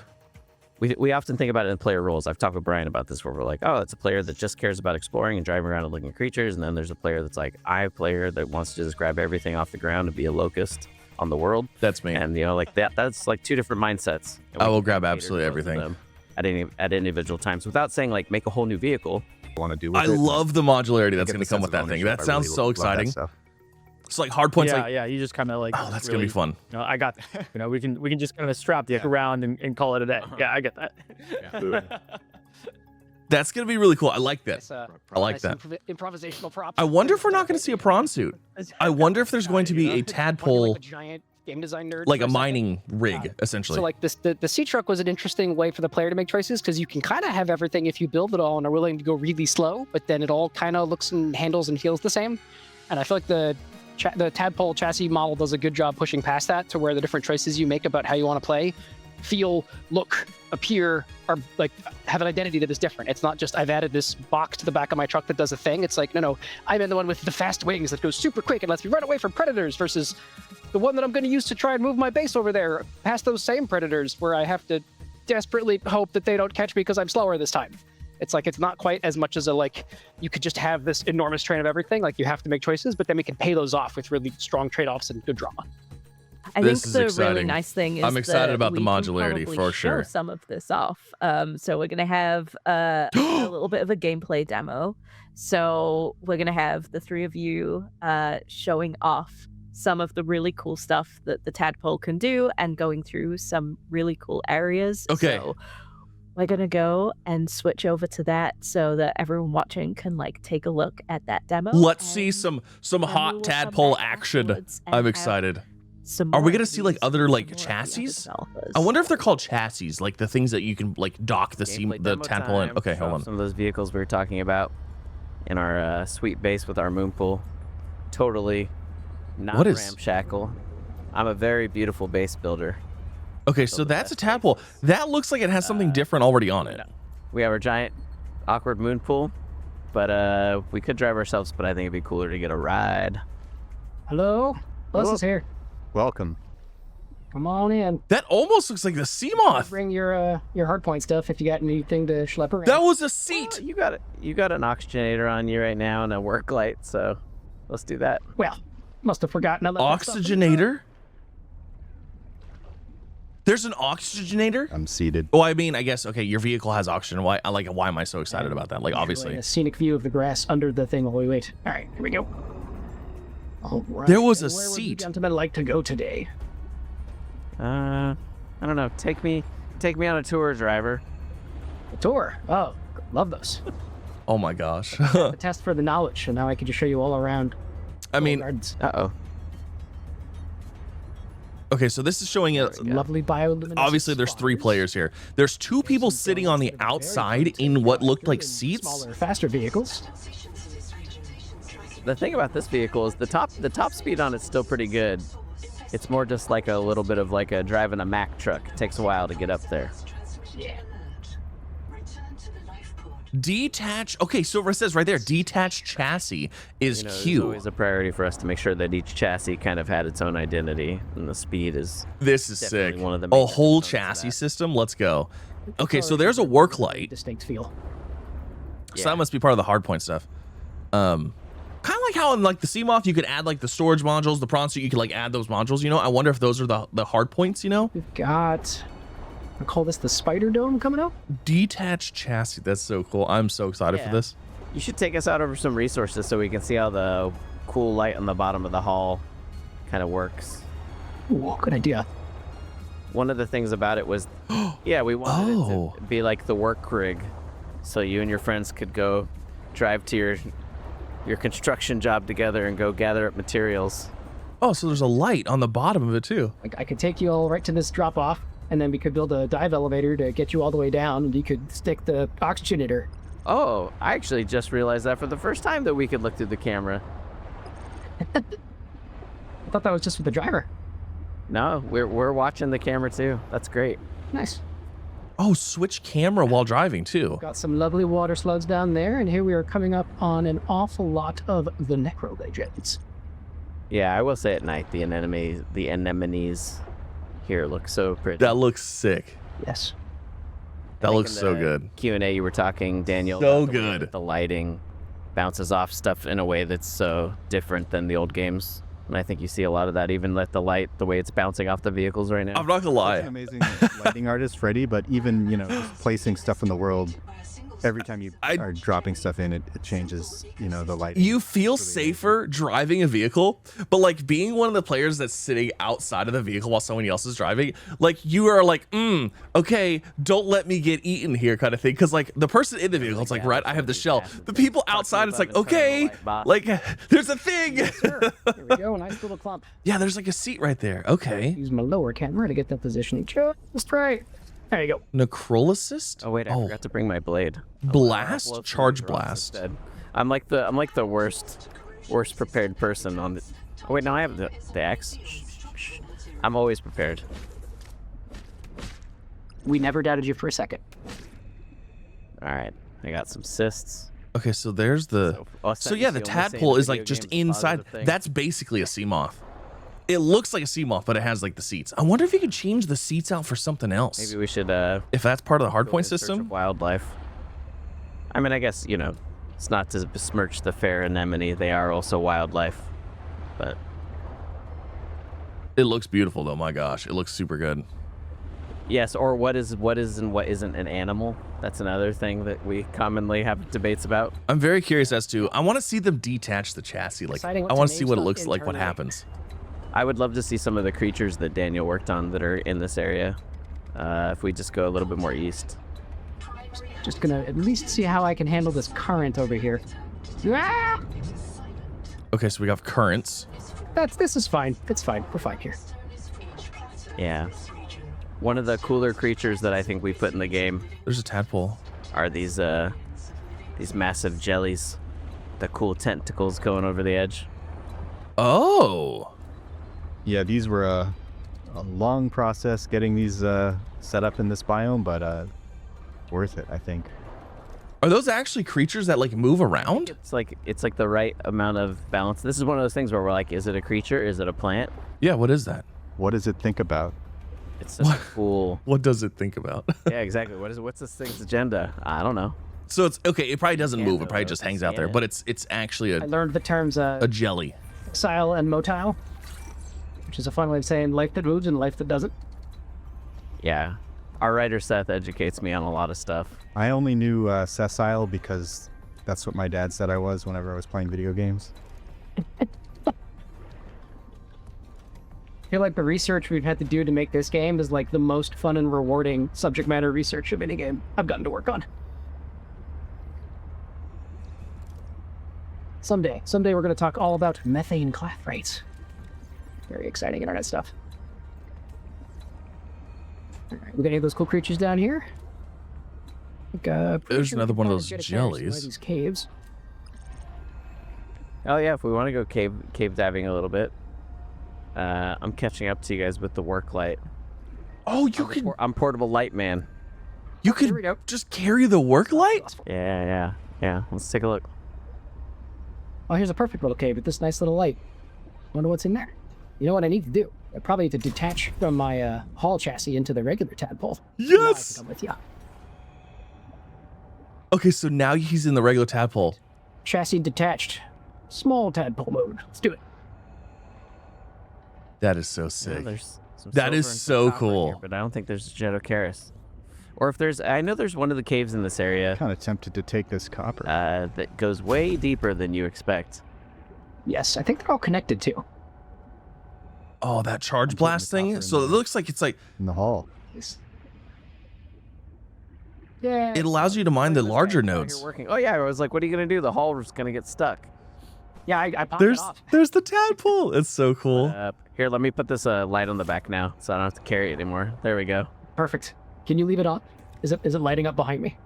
we often think about it in player roles. I've talked with Brian about this where we're like, oh, it's a player that just cares about exploring and driving around and looking at creatures, and then there's a player that's like, I'm a player that wants to just grab everything off the ground and be a locust on the world. That's me. And you know, like that's like two different mindsets. And I we will can grab cater to absolutely both of everything. them at individual times without saying like make a whole new vehicle. Want to do with I it. love the modularity that's Get going the to come sense with of that thing. ownership. That I sounds really so love that exciting. stuff. It's like hard points. Yeah, like, yeah. You just kind of like. oh, that's really, going to be fun. You know, I got. You know, we can just kind of strap the around and call it a day. Yeah, I get that. That's going to be really cool. I like that. Nice, I like nice that. improvisational props. I wonder if we're not going to see a prawn suit. I wonder if there's going to be a Like tadpole, a giant game design nerd. like for a second. mining rig, essentially. So like this, the sea truck was an interesting way for the player to make choices because you can kind of have everything if you build it all and are willing to go really slow, but then it all kind of looks and handles and feels the same. And I feel like the tadpole chassis model does a good job pushing past that to where the different choices you make about how you want to play feel, look, appear, are like have an identity that is different. It's not just I've added this box to the back of my truck that does a thing. It's like, no, I'm in the one with the fast wings that goes super quick and lets me run away from predators versus the one that I'm going to use to try and move my base over there past those same predators where I have to desperately hope that they don't catch me because I'm slower this time. It's like it's not quite as much as a like you could just have this enormous train of everything. Like you have to make choices, but then we can pay those off with really strong trade-offs and good drama. I This think is the exciting. really nice thing is I'm excited that about the we can modularity, probably for show sure. some of this off. So we're gonna have a little bit of a gameplay demo. So we're gonna have the three of you showing off some of the really cool stuff that the tadpole can do and going through some really cool areas. Okay. So we're gonna go and switch over to that so that everyone watching can like take a look at that demo. Let's see and some then we hot will come tadpole back action. afterwards and I'm have excited. some Are we more gonna of see like these other from like more of the other chassis? developers. I wonder if they're called chassis, like the things that you can like dock the Gameplay the demo tadpole in. time, Okay, show hold off on. Some of those vehicles we were talking about in our sweet base with our moon pool. Totally not What is- ramshackle. I'm a very beautiful base builder. Okay, so the that's a best tadpole. bases. That looks like it has something different already on it. We have our giant awkward moon pool, but we could drive ourselves, but I think it'd be cooler to get a ride. Hello? Buzz is here. Welcome. Come on in. That almost looks like the sea moth. Bring your hardpoint stuff if you got anything to schlep around. That was a seat. Well, you got an oxygenator on you right now and a work light, so let's do that. Well, must have forgotten. I left that stuff in the Oxygenator? There's an oxygenator? I'm seated. Oh, I mean, I guess, okay, your vehicle has oxygen. Why am I so excited about that? Like, truck. obviously. A scenic view of the grass under the thing while we wait. All right, here we go. All right. There was a and where would you seat. gentlemen like to go today? I don't know. Take me on a tour, driver. A tour. Oh, love those. Oh my gosh. A test for the knowledge, and now I can just show you all around. I mean, gardens. Uh-oh. okay, so this is showing us. Lovely bioluminescent. Obviously, there's three spawns. players here. There's two people sitting on the outside in what looked like seats. Smaller, faster vehicles. The thing about this vehicle is the top speed on it's still pretty good. It's more just like a little bit of like a driving a Mack truck. It takes a while to get up there. Yeah. Detached. Okay, so it says right there, detached chassis is You know, it's Q. always a priority for us to make sure that each chassis kind of had its own identity, and the speed is This is definitely sick. one of the A major whole components of chassis that. system. Let's go. Okay, so there's a work light. Distinct feel. So that must be part of the hardpoint stuff. Kind of like how in like the Seamoth, you could add like the storage modules, the prawn suit, you could like add those modules, you know? I wonder if those are the hard points, you know? We've got. I call this the Spider Dome coming up. Detached chassis. That's so cool. I'm so excited for Yeah. this. You should take us out over some resources so we can see how the cool light on the bottom of the hull kind of works. Ooh, good idea. One of the things about it was, yeah, we wanted it Oh. to be like the work rig so you and your friends could go drive to your construction job together and go gather up materials. Oh, so there's a light on the bottom of it too. Like I could take you all right to this drop off, and then we could build a dive elevator to get you all the way down, and you could stick the oxygenator. Oh, I actually just realized that for the first time that we could look through the camera. I thought that was just with the driver. No, we're watching the camera too. That's great. Nice. Oh, switch camera while driving too. Got some lovely water slugs down there, and here we are coming up on an awful lot of the necro legends. Yeah, I will say at night the anemones here look so pretty. That looks sick. Yes. That looks so good. Q&A you were talking, Daniel. So about the way good. that the lighting bounces off stuff in a way that's so different than the old games. And I think you see a lot of that, even with the light, the way it's bouncing off the vehicles right now. I'm not gonna lie. He's an amazing lighting artist, Freddie, but even, just placing stuff in the world, every time you are dropping stuff in, it changes, the lighting. You feel safer driving a vehicle, but like being one of the players that's sitting outside of the vehicle while someone else is driving, like you are like, okay, don't let me get eaten here kind of thing. Cause like the person in the vehicle, it's like, right, I have the shell. The people outside, it's like, okay, like there's a thing. Yes, sir. Here we go, nice little clump. Yeah, there's like a seat right there. Okay. Use my lower camera to get that positioning just right. There you go. Necrolysis? Oh wait, I forgot to bring my blade. Blast? Charge blast. Instead. I'm like the worst prepared person on the. Oh wait, no, I have the X. I'm always prepared. We never doubted you for a second. All right, I got some cysts. Okay, so there's the. So yeah, the tadpole is like just inside. That's basically a sea moth. It looks like a sea moth, but it has like the seats. I wonder if you could change the seats out for something else. Maybe we should. If that's part of the hardpoint system. Wildlife. I mean, I guess it's not to besmirch the fair anemone. They are also wildlife, but it looks beautiful though. My gosh, it looks super good. Yes, or what is and what isn't an animal? That's another thing that we commonly have debates about. I'm very curious as to. I want to see them detach the chassis. Like I want to see what it looks like. What happens. I would love to see some of the creatures that Daniel worked on that are in this area. If we just go a little bit more east. Just gonna at least see how I can handle this current over here. Ah! Okay, so we got currents. This is fine. It's fine. We're fine here. Yeah. One of the cooler creatures that I think we put in the game. There's a tadpole. Are these massive jellies? The cool tentacles going over the edge. Oh. Yeah, these were a long process getting these set up in this biome, but worth it, I think. Are those actually creatures that like move around? It's like the right amount of balance. This is one of those things where we're like, is it a creature? Is it a plant? Yeah, what is that? What does it think about? It's such a cool. What does it think about? Yeah, exactly. What's this thing's agenda? I don't know. So it's okay. It probably doesn't move. It probably just hangs out there. But it's actually I learned the terms a jelly. Exile and motile, which is a fun way of saying life that moves and life that doesn't. Yeah. Our writer Seth educates me on a lot of stuff. I only knew sessile because that's what my dad said I was whenever I was playing video games. I feel like the research we've had to do to make this game is like the most fun and rewarding subject matter research of any game I've gotten to work on. Someday we're going to talk all about methane cleft rates. Very exciting internet stuff. All right, we got any of those cool creatures down here? There's another one of those jellies. One of these caves. Oh yeah, if we want to go cave diving a little bit. I'm catching up to you guys with the work light. Oh, you can. I'm portable light man. You could just carry the work light? Yeah. Let's take a look. Oh, here's a perfect little cave with this nice little light. Wonder what's in there. You know what I need to do? I probably need to detach from my haul chassis into the regular tadpole. Yes! Now I can come with you. Okay, so now he's in the regular tadpole. Chassis detached. Small tadpole mode. Let's do it. That is so sick. Some That is so cool. here, but I don't think there's a Jetocaris. Or if there's, I know there's one of the caves in this area. Kind of tempted to take this copper. That goes way deeper than you expect. Yes, I think they're all connected too. Oh, that charge blast thing. So it looks like it's like in the hall. Yeah. It allows you to mine the larger Out here nodes. working. Oh yeah, I was like, what are you gonna do? The hull is gonna get stuck. Yeah, I popped it off. There's the tadpole. It's so cool. Here, let me put this light on the back now, so I don't have to carry it anymore. There we go. Perfect. Can you leave it on? Is it lighting up behind me?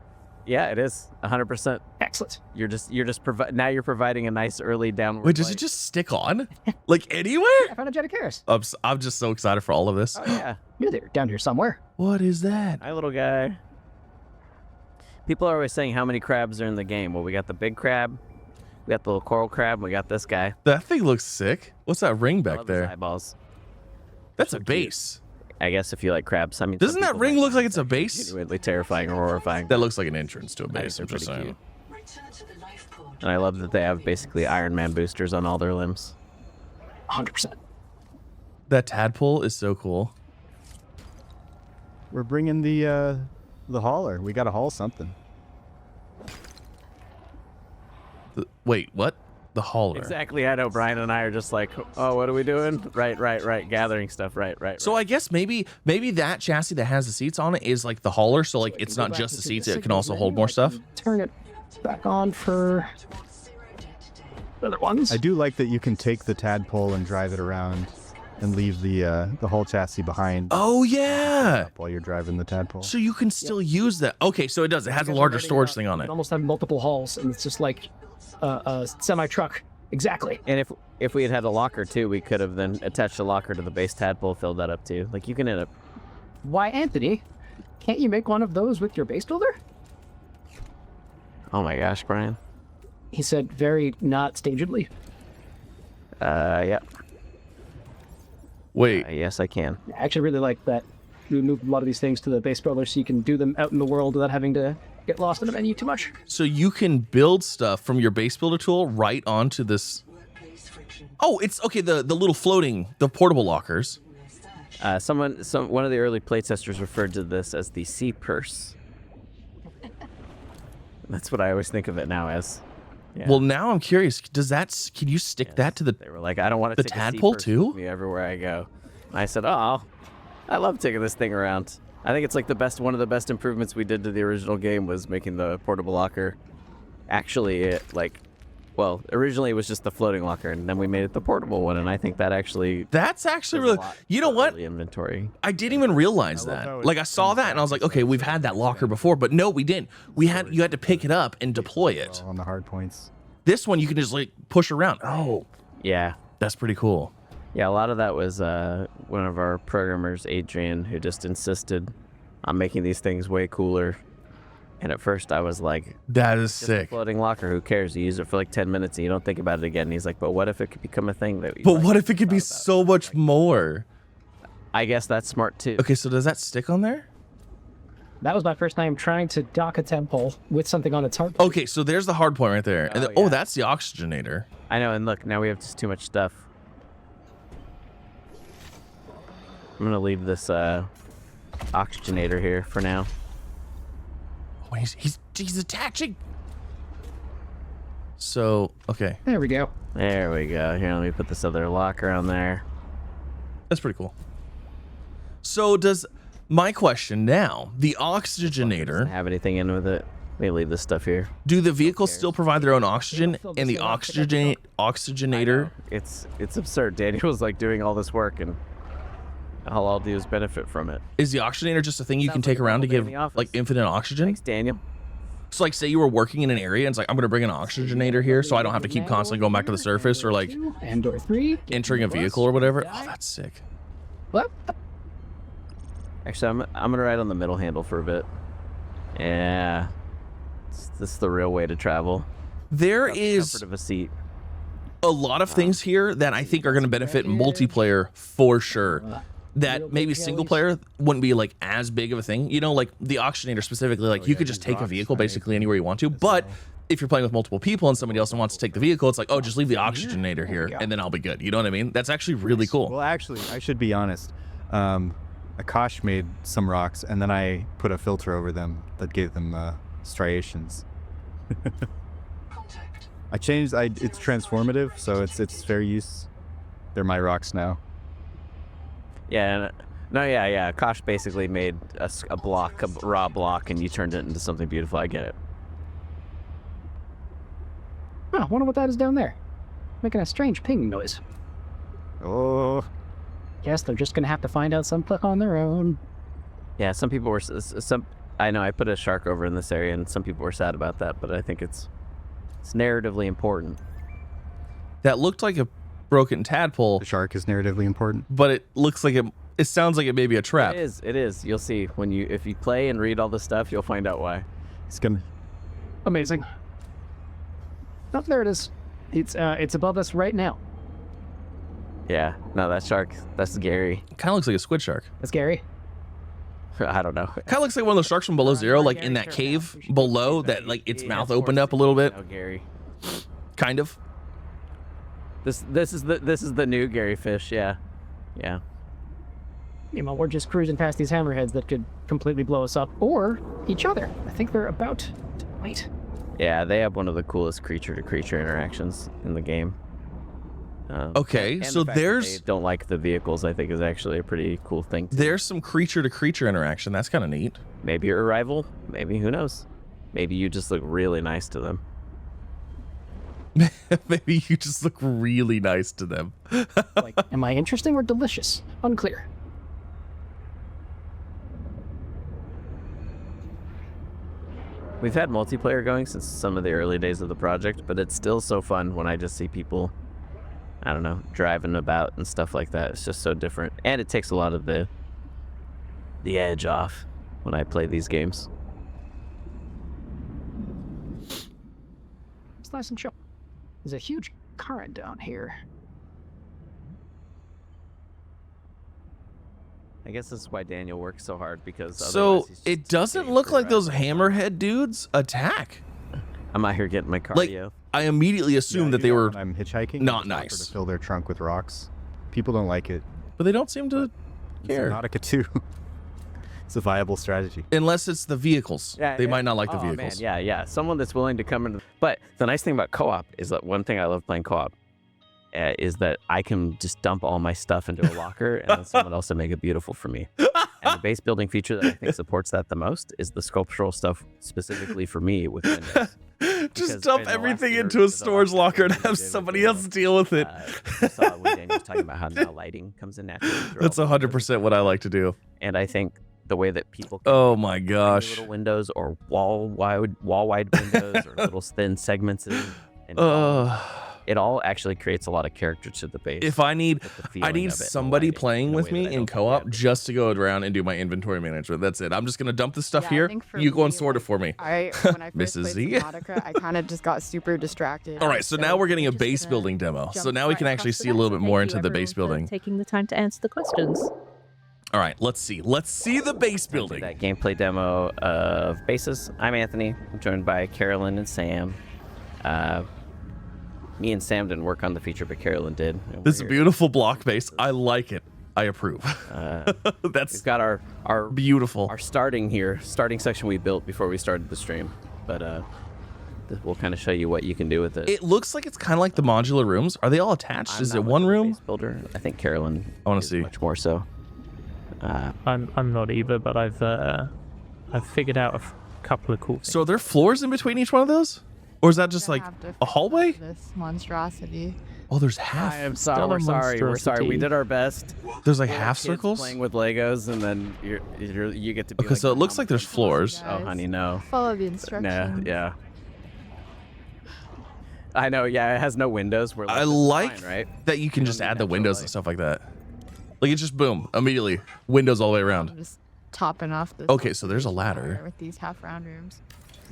Yeah, it is 100%. Excellent. You're just now you're providing a nice early downward. Wait, does light. it just stick on? Like anywhere? I found a jet of Karis. I'm just so excited for all of this. Oh yeah. You're there, down here somewhere. What is that? Hi, little guy. People are always saying how many crabs are in the game. Well, we got the big crab, we got the little coral crab, and we got this guy. That thing looks sick. What's that ring I back love his there? eyeballs. That's so a cute. base. I guess if you like crabs, I mean. Doesn't some that people ring might look find like it it's a base? genuinely terrifying or horrifying. That looks like an entrance to a I think base. they're I'm just pretty saying. cute. And I love that they have basically Iron Man boosters on all their limbs. 100%. That tadpole is so cool. We're bringing the hauler. We got to haul something. Wait, what? The hauler. Exactly. I know Brian and I are just like, oh, what are we doing? Right. Gathering stuff. Right. So I guess maybe that chassis that has the seats on it is like the hauler. So like it's Go not back just the to seats; the it can also signals hold menu. more I stuff. can turn it back on for other ones. I do like that you can take the tadpole and drive it around and leave the whole chassis behind Oh yeah. while you're driving the tadpole. So you can still use that. Okay, so it does. It has a Because larger we're storage lighting thing on up, it. almost have multiple halls, and it's just like a semi-truck. Exactly. And if we had a locker too, we could have then attached a locker to the base tadpole, filled that up too. Like you can end up. Why, Anthony? Can't you make one of those with your base builder? Oh my gosh, Brian. He said very not stagedly. Yeah. Wait, Yes, I can. I actually really like that we moved a lot of these things to the base builder so you can do them out in the world without having to get lost in a menu too much. so you can build stuff from your base builder tool right onto this. Oh, it's okay. The little floating, the portable lockers. One of the early playtesters referred to this as the sea purse. That's what I always think of it now as. Yeah. Well, now I'm curious. Can you stick that to the? They were like, I don't want to The take tadpole a sea purse too? with me everywhere I go. And I said, oh, I love taking this thing around. I think it's like one of the best improvements we did to the original game was making the portable locker. Actually, originally it was just the floating locker, and then we made it the portable one, and I think that actually. That's actually does a really. lot You know for what? early inventory. I didn't even realize love how that. it Like I saw that and I was like, okay, we've had that locker before, but no, we didn't. You had to pick it up and deploy it. On the hard points. This one you can just like push around. Oh, Yeah. that's pretty cool. Yeah, a lot of that was one of our programmers, Adrian, who just insisted on making these things way cooler. And at first I was like, That is just a sick. floating locker, who cares? You use it for like 10 minutes and you don't think about it again. And he's like, but what if it could become a thing that you But like, what if it could be thought about? so much more? I guess that's smart too. Okay, so does that stick on there? That was my first time trying to dock a tadpole with something on its hard. Okay, so there's the hard point right there. And then, yeah. that's the oxygenator. I know, and look, now we have just too much stuff. I'm gonna leave this oxygenator here for now. Oh, he's attaching. So, okay, There we go. There we go. Here, let me put this other locker on there. that's pretty cool. So does my question now, the Doesn't oxygenator, have anything in with it. Let me leave this stuff here. do the vehicles still provide their own oxygen fill and this the thing up to get the oxygenator? It's absurd. Daniel's like doing all this work, and all I'll do is benefit from it. Is the oxygenator just a thing you can Sounds like take a around to normal day give in the office. like infinite oxygen? Thanks, Daniel. So like say you were working in an area and it's like, I'm going to bring an oxygenator here so I don't have to keep constantly going back to the surface or like And door 3. entering a vehicle or whatever. Oh, that's sick. What? Actually, I'm gonna ride on the middle handle for a bit. Yeah, this is the real way to travel. There Got the is comfort of a seat. a lot of things here that I think are going to benefit multiplayer for sure. That maybe single player wouldn't be like as big of a thing. You know, like the oxygenator specifically, like you could just take a vehicle basically anywhere you want to. But if you're playing with multiple people and somebody else wants to take the vehicle, it's like, oh, just leave the oxygenator here and then I'll be good. You know what I mean? That's actually really cool. Well, actually, I should be honest. Akash made some rocks, and then I put a filter over them that gave them striations. I changed. It's transformative, so it's fair use. They're my rocks now. Yeah, and No, yeah. Kosh basically made a block, a raw block, and you turned it into something beautiful. I get it. Oh, wonder what that is down there. Making a strange ping noise. Oh, Guess they're just gonna have to find out some on their own. Yeah, some people were I know I put a shark over in this area, and some people were sad about that, but I think it's narratively important. That looked like a broken tadpole, the shark is narratively important. but it looks like it sounds like it may be a trap. It is. You'll see if you play and read all the stuff, you'll find out why. It's gonna. Amazing. Oh, there it is. It's above us right now. Yeah, no, that shark, that's Gary. Kind of looks like a squid shark. That's Gary. I don't know. Kind of looks like one of those sharks from Below Zero, like in that cave below that, like its mouth opened up a little bit. Oh, Gary. Kind of. This is the new Gary fish. Yeah. You know, we're just cruising past these hammerheads that could completely blow us up, or each other. I think they're about to wait. Yeah, they have one of the coolest creature-to-creature interactions in the game. Okay, and so the fact that there's they don't like the vehicles, I think, is actually a pretty cool thing. there's some creature-to-creature interaction. That's kind of neat. Maybe you're a rival. Maybe, who knows? Maybe you just look really nice to them. Maybe you just look really nice to them. Like, am I interesting or delicious? Unclear. We've had multiplayer going since some of the early days of the project, but it's still so fun when I just see people, I don't know, driving about and stuff like that. It's just so different. And it takes a lot of the edge off when I play these games. It's nice and chill. There's a huge current down here. I guess this is why Daniel works so hard, because So otherwise he's just it doesn't staying look for like those hours. hammerhead dudes attack. I'm out here getting my Like, cardio. I immediately assumed that they were, When I'm hitchhiking. not I just offer nice. To fill their trunk with rocks. People don't like it. but they don't seem to care. Subnautica 2. It's a viable strategy. Unless it's the vehicles. They might not like the Oh, vehicles. Man, yeah. Someone that's willing to come into. But the nice thing about co-op is that one thing I love playing co-op is that I can just dump all my stuff into a locker and then someone else will make it beautiful for me. And the base building feature that I think supports that the most is the sculptural stuff specifically for me with Windows. Just Because dump in the last everything year- into a the last storage year locker and we have did with somebody the, else deal with it. I saw when Daniel was talking about how now lighting comes in naturally. through That's all the windows. 100% what I like to do. And I think the way that people can Oh make my tiny gosh. little windows or wall wide windows or little thin segments and it all actually creates a lot of character to the base. If I need with the I feeling need of it and somebody lighting playing in a with way me that I in don't think co-op they have. just to go around and do my inventory management. That's it. I'm just gonna dump the stuff Yeah, I here. think for You go and me, sort it like, for me. When I first Mrs. played Z. Subnautica, I kind of just got super distracted. All right, so now we're getting a just base gonna building demo. So jump now we right can across actually the see a little bit Thank more you, into the base everyone, for building. taking the time to answer the questions. All right, let's see. Let's see the base To building. that gameplay demo of bases. I'm Anthony. I'm joined by Carolyn and Sam. Me and Sam didn't work on the feature, but Carolyn did. and This is a we're- beautiful block base. I like it. I approve. That's We've got our beautiful. starting section we built before we started the stream, but we'll kind of show you what you can do with it. It looks like it's kind of like the modular rooms. Are they all attached? I'm Is not it much one of a room? base builder. I think Carolyn. I wanna is see. much more so. I'm not either, but I've figured out a couple of cool things. So are there floors in between each one of those? Or is that just like a hallway? This monstrosity. Oh, there's half. I'm Still sorry. a We're sorry. We monstrosity. did our best. There's like We're half kids circles? playing with Legos, and then you get to be Okay, like, so it looks "Mom, like there's floors. Yeah. Oh, honey, no. Follow the Nah, instructions. yeah. I know. Yeah, it has no windows. We're I this is like fine, right? that you can You just don't need add the natural windows light. and stuff like that. Like it's just boom, immediately. Windows all the way around. I'm just topping off this. Okay, so there's a ladder. With these half round rooms.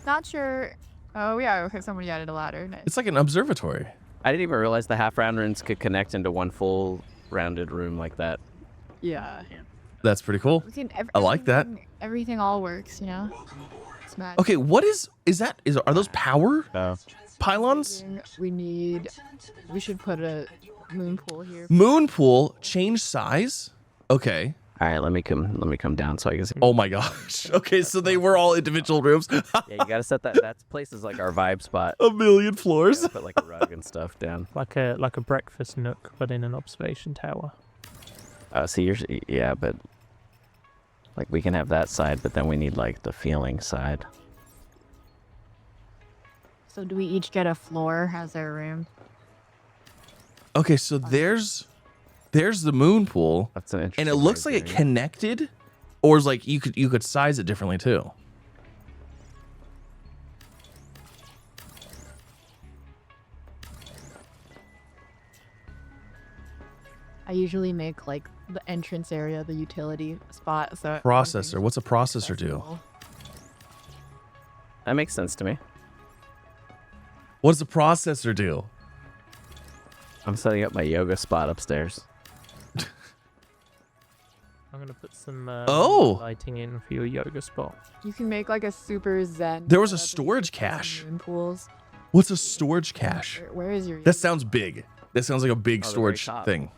Not sure. Oh yeah, okay, somebody added a ladder. Nice. It's like an observatory. I didn't even realize the half round rooms could connect into one full rounded room like that. Yeah. That's pretty cool. We can I like that. Everything all works, you know. It's magic. Okay, what is are those power Oh. pylons? We should put a moon pool here. Moon pool, change size. Okay. All right, let me come down so I can see. Oh my gosh. Okay, so they were all individual rooms. Yeah, you gotta set that. That place is like our vibe spot. A million floors. Put like a rug and stuff down. like a breakfast nook, but in an observation tower. See, yeah, but Like we can have that side, but then we need like the feeling side. So do we each get a floor as our room? Okay, so there's the moon pool, That's an interesting. and it looks like it connected, or is like you could size it differently too. I usually make like the entrance area, the utility spot. So Processor. What's a processor do? That makes sense to me. What does a processor do? I'm setting up my yoga spot upstairs. I'm gonna put some Oh! lighting in for your yoga spot. You can make like a super zen. There was a setup and storage put some cache. moon pools. What's a storage cache? Where is your? That sounds big. That sounds like a big Oh, the storage very top. thing.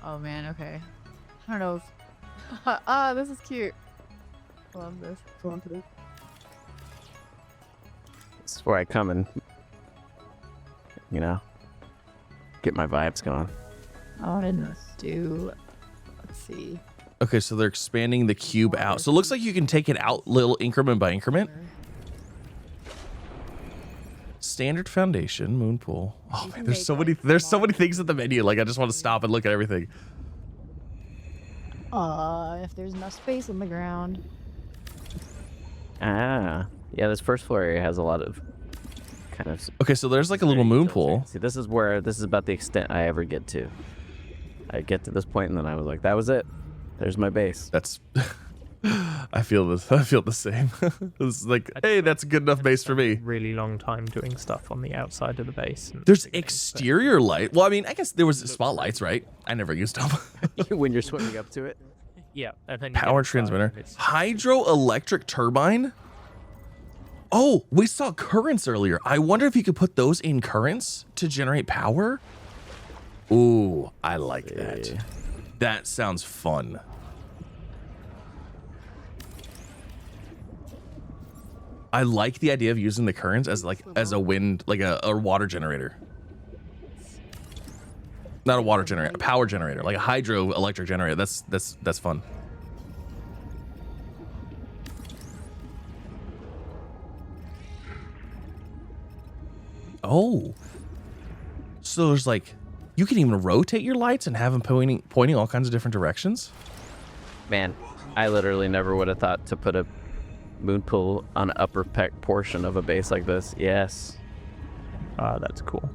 Oh man, okay. I don't know. This is cute. I love this. This is where I come and, get my vibes going. I want to do. Let's see. Okay, so they're expanding the cube out. So it looks like you can take it out little increment by increment. Standard foundation, moon pool. Oh man, there's so many things at the menu. Like I just want to stop and look at everything. If there's enough space on the ground. Ah, yeah. This first floor area has a lot of kind of. Okay, so there's like a little moon pool. See, this is about the extent I ever get to. I get to this point and then I was like, that was it. There's my base. That's I feel this. I feel the same. It's like, hey, that's a good enough base for me. Really long time doing stuff on the outside of the base. and There's beginning, but- exterior light. Well, I mean, I guess there was spotlights, right? I never used them. When you're swimming up to it. Yeah, and then you get Power inside transmitter. and it's- Hydroelectric turbine. Oh, we saw currents earlier. I wonder if you could put those in currents to generate power. Ooh, I like that. That sounds fun. I like the idea of using the currents as a wind, like a water generator. Not a water generator, a power generator, like a hydroelectric generator. That's fun. Oh, so there's like, you can even rotate your lights and have them pointing all kinds of different directions. Man, I literally never would have thought to put a moon pool on an upper portion of a base like this. Yes. That's cool.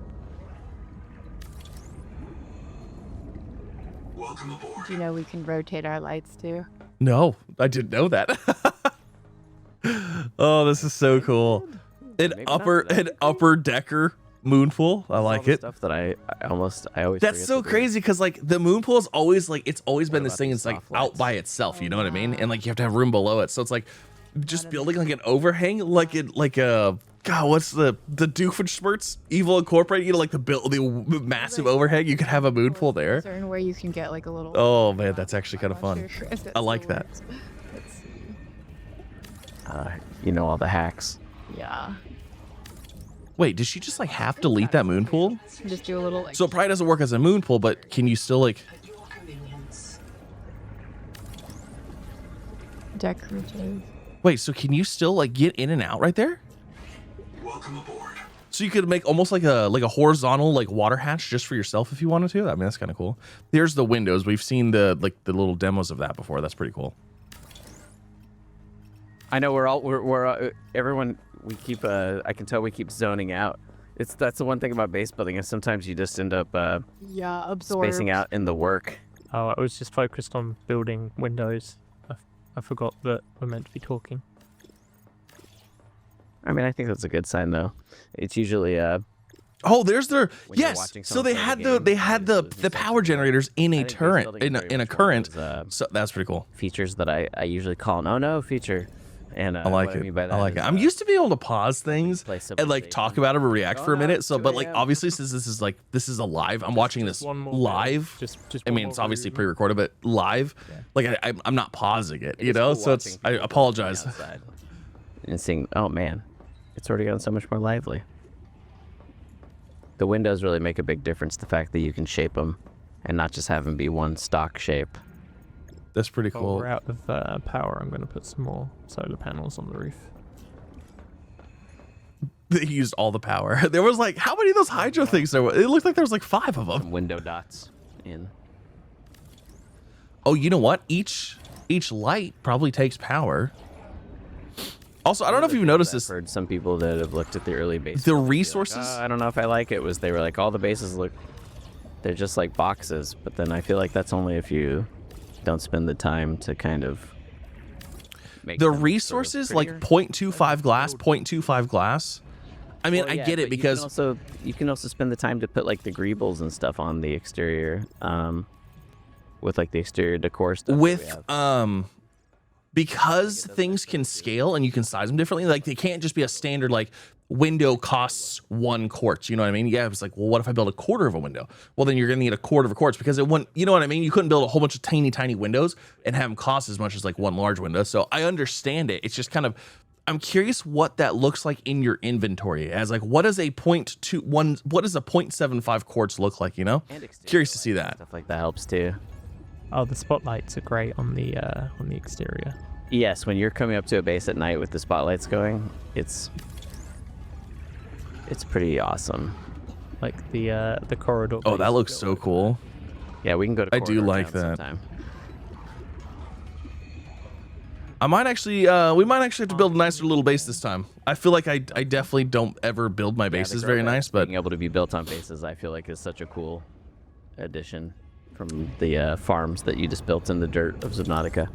Welcome aboard. Do you know we can rotate our lights too? No, I didn't know that. Oh, this is so cool. An Maybe not that upper decker moon pool. I like All the it. Stuff that I always. That's forget so to do. crazy because like the moon pool is always like it's always been this about thing. these It's like soft out lights? by itself. You know what I mean? And like you have to have room below it. So it's like just building like an overhang, like a God. What's the Doofenshmirtz Evil Incorporated? You know, like the massive overhang. You could have a moon pool there. Certain where you can get like a little. Oh man, that's actually kind of I'm fun. not sure if I like still that. works. Let's see. All the hacks. Yeah. Wait, did she just like half delete that moon pool? Just do a little like. So it probably doesn't work as a moon pool, but can you still like? Decorative. Wait, so can you still like get in and out right there? Welcome aboard. So you could make almost like a horizontal like water hatch just for yourself if you wanted to. I mean, that's kind of cool. Here's the windows. We've seen the little demos of that before. That's pretty cool. I know we're everyone. We keep. I can tell we keep zoning out. That's the one thing about base building is sometimes you just end up Yeah, absorb. spacing out in the work. Oh, I was just focused on building windows. I forgot that we're meant to be talking. I mean, I think that's a good sign though. It's usually Oh, there's their When you're yes. watching So someone they play had the game, they had it's the just power generators in a I think base turret building is very in a much one of current. those, So that's pretty cool. features that I usually call an oh no feature. And I like what it. I mean by I that like it. is, I'm used to be able to pause things play and like talk civilization. about it or react Oh, for a no, minute. it's So, 2 but like a.m. obviously since this is a live, I'm watching this One more live. Just I one mean, more it's obviously room. pre-recorded, but live. Yeah. Like I'm not pausing it, It you is know. cool So it's watching I people apologize. outside and seeing, oh man, it's already gotten so much more lively. The windows really make a big difference. The fact that you can shape them and not just have them be one stock shape. That's pretty While cool. we're out of power, I'm going to put some more solar panels on the roof. They used all the power. There was like, how many of those hydro things there were? It looked like there was like 5 of them. Some window dots in. Oh, you know what? Each light probably takes power. Also, I don't know if you've noticed I've this. heard some people that have looked at the early bases. The and be like, resources. I don't know if I like it. They were like, all the bases look, they're just like boxes. But then I feel like that's only if you don't spend the time to kind of make The them sort of resources like prettier. 0.25 glass, 0.25 glass. I mean, Well, I yeah, get it but because you can also spend the time to put like the greebles and stuff on the exterior, with like the exterior decor stuff. that we with have. because things can scale and you can size them differently. Like they can't just be a standard like window costs 1 quartz. You know what I mean? Yeah, it's like, well, what if I build a quarter of a window? Well, then you're gonna need a quarter of a quartz because it wouldn't. You know what I mean? You couldn't build a whole bunch of tiny windows and have them cost as much as like 1 large window. So I understand it. It's just kind of. I'm curious what that looks like in your inventory. As like, what does a 0.21? What does a 0.75 quartz look like? You know? And exterior Curious to see lighting and that. stuff like that helps too. Oh, the spotlights are great on the exterior. Yes, when you're coming up to a base at night with the spotlights going, it's pretty awesome. Like the corridor. Oh, base that you looks go so with. cool. Yeah, we can go to. I do Corridor like Town that. sometime. I might actually, we might actually have to build a nicer little base this time. I feel like I definitely don't ever build my Yeah, the bases grow very beds nice, but being able to be built on bases, I feel like is such a cool addition from the farms that you just built in the dirt of Subnautica.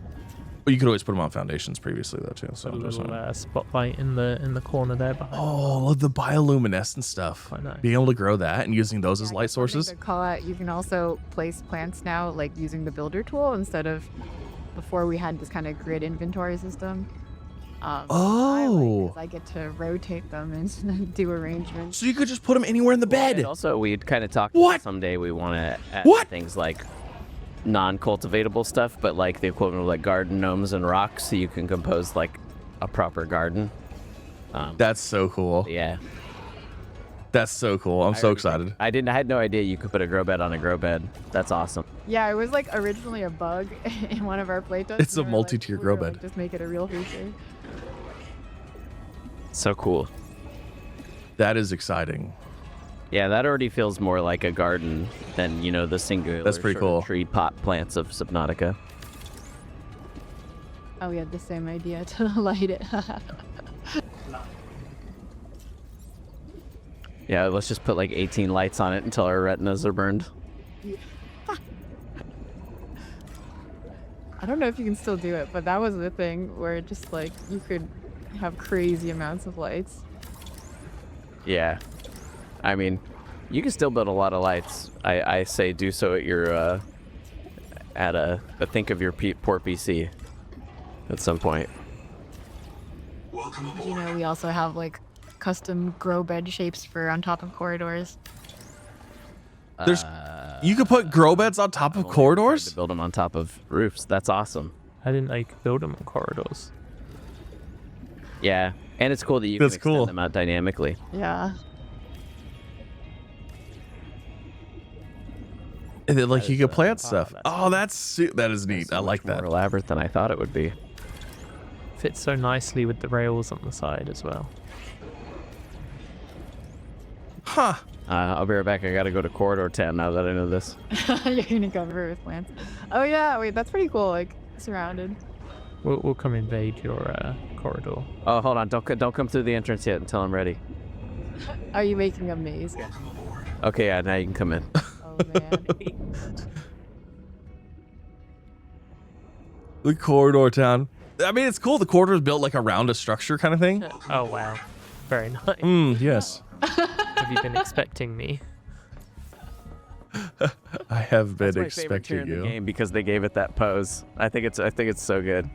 you could always put them on foundations previously though too. So A I'm just little saying. spotlight in the corner there behind. Oh, the bioluminescent stuff. I know. Being able to grow that and using those as Yeah, light something sources. to call out, you can also place plants now, like using the builder tool instead of before we had this kind of grid inventory system. Oh. I get to rotate them and do arrangements. So you could just put them anywhere in the bed. And also, we'd kind of talked What? about someday we want to add What? things like non-cultivatable stuff, but like the equivalent of like garden gnomes and rocks, so you can compose like a proper garden. That's so cool. Yeah. That's so cool. I'm so excited. I had no idea you could put a grow bed on a grow bed. That's awesome. Yeah, it was like originally a bug in one of our playtests. It's a and we were like, multi-tier we grow were like, bed. Just make it a real feature. So cool. That is exciting. Yeah, that already feels more like a garden than, you know, the singular That's pretty sort of cool. tree pot plants of Subnautica. Oh, we had the same idea to light it. Yeah, let's just put like 18 lights on it until our retinas are burned. I don't know if you can still do it, but that was the thing where it just like you could have crazy amounts of lights. Yeah. I mean, you can still build a lot of lights. I say do so at your, think of your poor PC at some point. Welcome aboard. You know, we also have like custom grow bed shapes for on top of corridors. There's, you could put grow beds on top of Tried corridors. to build them on top of roofs. That's awesome. I didn't know you could build them on corridors. Yeah, and it's cool that you That's can extend cool. them out dynamically. Yeah. And then like That you is, could plant wow, stuff. that's Oh, that is neat. So I much like that. More elaborate than I thought it would be. Fits so nicely with the rails on the side as well. Huh. I'll be right back. I gotta go to Corridor Town now that I know this. You're gonna cover it with plants. Oh yeah, wait, that's pretty cool. Like surrounded. We'll come invade your corridor. Oh, hold on. Don't come through the entrance yet until I'm ready. Are you making a maze? Okay, yeah, now you can come in. Oh man. The corridor town. I mean, it's cool. The corridor is built like around a structure kind of thing. Oh wow, very nice. Yes. Have you been expecting me? I have been That's my favorite tier expecting in the you. game because they gave it that pose. I think it's so good.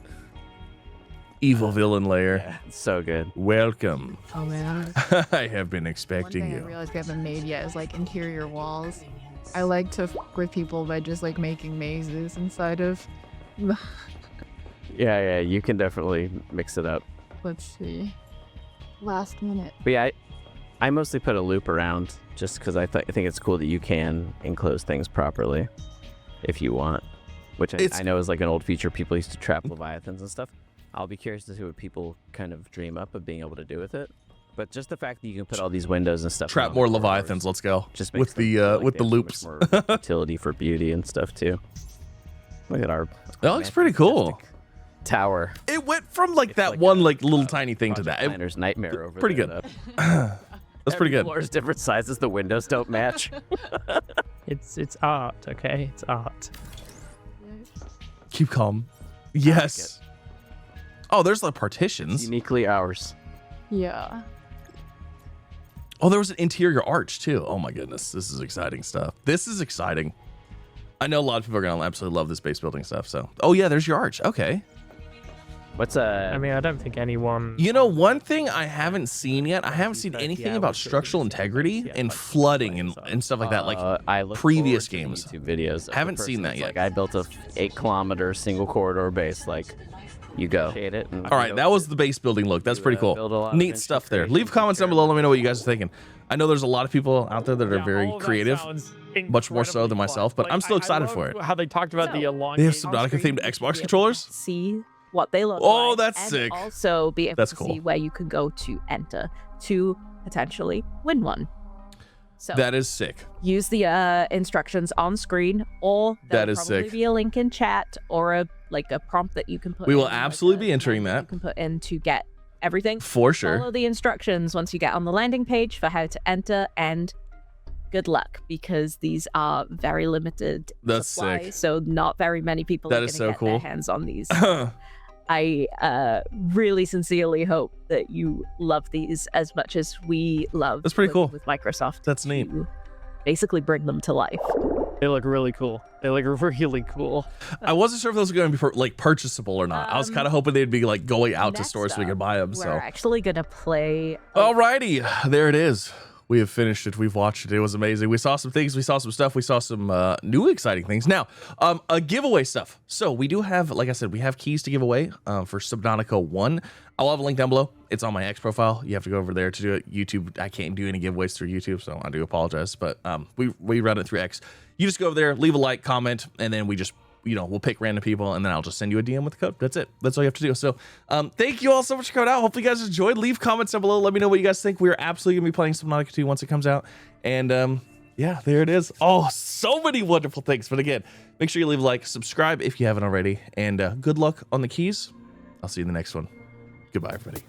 Evil villain layer. Yeah, it's so good. Welcome. Oh man. I have been One expecting thing I you. realized we haven't made yet is like interior walls. I like to f with people by just like making mazes inside of. Yeah, you can definitely mix it up. Let's see. Last minute. But yeah, I mostly put a loop around just because I think it's cool that you can enclose things properly if you want. which It's- I know is like an old feature. People used to trap leviathans and stuff. I'll be curious to see what people kind of dream up of being able to do with it. But just the fact that you can put all these windows and stuff. Trap on more the corridors leviathans. Let's go. Just with makes them the feel like with they the have loops. so much more utility for beauty and stuff too. Look at our. That looks pretty cool. majestic tower. It went from like It's that like one a, like little tiny thing to Project that. Planner's nightmare over pretty there, good. though. That's pretty Every good. floor is different sizes. The windows don't match. It's art, okay? It's art. Keep calm. Yes. Oh, there's like partitions. Uniquely ours. Yeah. Oh, there was an interior arch too. Oh my goodness, this is exciting stuff. This is exciting. I know a lot of people are gonna absolutely love this base building stuff. So, oh yeah, there's your arch. Okay. What's I mean, I don't think anyone. You know, one thing I haven't seen yet, I haven't seen anything about structural integrity and flooding and stuff like that. Like I look previous forward to games. YouTube videos. of the Haven't seen person that that's yet. Like I built a 8-kilometer single corridor base. Like you go. Shade it. And all right, that was the base building look. That's pretty build a cool. lot of Neat stuff there. integration Leave comments down below. Let me know what you guys are thinking. I know there's a lot of people out there that are Yeah, very all of that creative, sounds much more so than incredibly myself, fun. but I'm still excited for love it. How they talked about the So, elongated. They have On Subnautica screen, themed you should Xbox be able to controllers. See what they look Oh, like. that's and sick. Also be able That's to cool. see where you can go to enter to potentially win one. So That is sick. use the instructions on screen, or That there'll is probably sick. be a link in chat or a prompt that you can put. We will in, absolutely a be entering line that. You can put in to get everything. For sure. Follow the instructions once you get on the landing page for how to enter, and good luck because these are very limited. That's supply, sick. So not very many people That are is going to so get their cool. hands on these. I really sincerely hope that you love these as much as we love. That's pretty working cool. with Microsoft. That's neat. to Basically, bring them to life. They look really cool. They look really cool. I wasn't sure if those were going to be like purchasable or not. I was kind of hoping they'd be like going out to next stores so we up, could buy them. We're So, actually gonna play. alrighty, there it is. We have finished it. We've watched it. It was amazing. We saw some things. We saw some stuff. We saw some new exciting things. Now, a giveaway stuff. So we do have, like I said, we have keys to give away for Subnautica 1. I'll have a link down below. It's on my X profile. You have to go over there to do it. YouTube, I can't do any giveaways through YouTube, so I do apologize. But we run it through X. You just go over there, leave a like, comment, and then we just, we'll pick random people, and then I'll just send you a DM with the code. That's it. That's all you have to do. So thank you all so much for coming out. Hopefully you guys enjoyed. Leave comments down below. Let me know what you guys think. We're absolutely going to be playing Subnautica 2 once it comes out. And yeah, there it is. Oh, so many wonderful things. But again, make sure you leave a like, subscribe if you haven't already. And good luck on the keys. I'll see you in the next one. Goodbye, everybody.